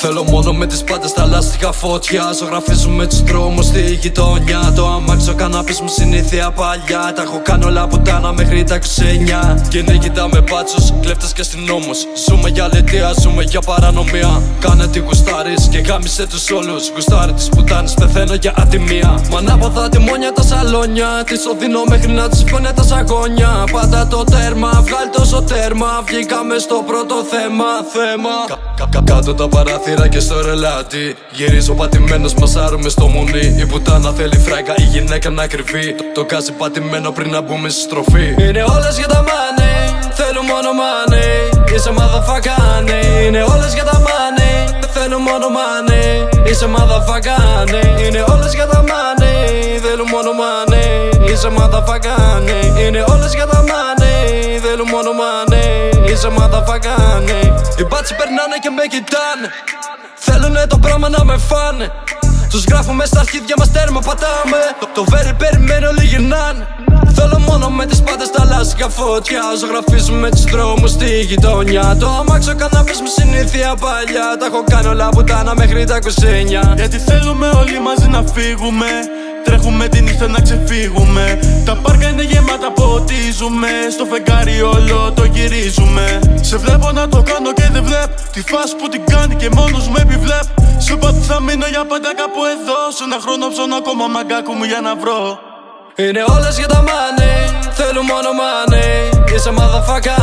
Θέλω μόνο με τις πάντες τα λάστιχα φωτιά. Ζωγραφίζουμε τους δρόμους στη γειτονιά. Το αμάξο κανάπης μου συνήθεια παλιά. Τα έχω κάνει όλα πουτάνα μέχρι τα 29. Κυνήγητα με μπάτσους, κλέφτες και αστυνόμους. Ζούμε για λαιτία, ζούμε για παρανομία. Κάνε τι γουστάρεις και γάμισε τους όλους. Γουστάρι τις πουτάνες, πεθαίνω για ατιμία. Μ' ανάποδα τιμόνια τα σαλόνια. Τις οδυνώ μέχρι να τους φωνέ τα σαγόνια. Πάτα το τέρμα, βγάλει τόσο τέρμα. Βγήκαμε στο πρώτο θέμα. Κάτω τα παράθυρα και στο ρελάτι. Γυρίζω πατημένος, μασάρουμε στο μουνί. Η πουτάνα θέλει φράγκα, η γυναίκα να κρυβεί. Το κάζει πατημένο πριν να μπούμε στη στροφή. Είναι όλες για τα money, θέλουν μόνο money. Είσαι motherfucker, είναι όλες για τα money. Θέλουν μόνο money, είσαι motherfucker. Είναι όλες για τα money, θέλουν μόνο money. Είσαι motherfucker, είναι όλες για τα money. Θέλουν μόνο money, είσαι motherfucker. Οι μπάτσοι περνάνε και με κοιτάνε. Θέλουνε το πράγμα να με φάνε. Τους γράφουμε στα αρχίδια μας τέρμα πατάμε. Το βέρι περιμένει όλοι γυρνάνε. Θέλω μόνο με τις πάντες τα λάστιχα φωτιά. Ζωγραφίζουμε τους δρόμους στη γειτονιά. Το αμάξο κανάπης μου συνήθεια παλιά. Τα έχω κάνει όλα πουτάνα μέχρι τα 29. Γιατί θέλουμε όλοι μαζί να φύγουμε. Τρέχουμε τη νύχτα να ξεφύγουμε. Τα πάρκα είναι γεμάτα, ποτίζουμε. Στο φεγγάρι όλο το γυρίζουμε. Σε βλέπω να το κάνω και δεν βλέπω τη φάση που την κάνει και μόνος μου επιβλέπω. Σου είπα ότι θα μείνω για πάντα κάπου εδώ. Σε ένα χρόνο ψώνω ακόμα μαγκάκου μου για να βρω. Είναι όλες για τα money, θέλουν μόνο money. Είσαι motherfucker,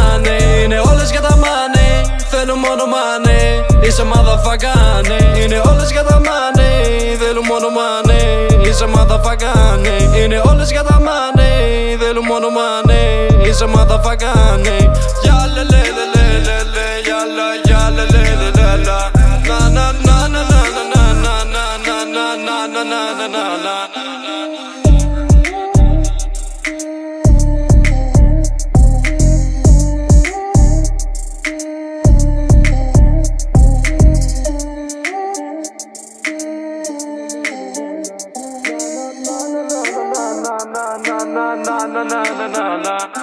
είναι όλες για τα money. Θέλουν μόνο money, είσαι motherfucker. Είναι όλες για τα money, θέλουν μόνο money. Είσαι motherfucker, είναι όλες για τα money. Θέλουν μόνο money, είσαι motherfucker. Ya la la la la la la, ya la ya la la la la la. Na na na na na na na na na na na na na na na. Na na na na na na na na.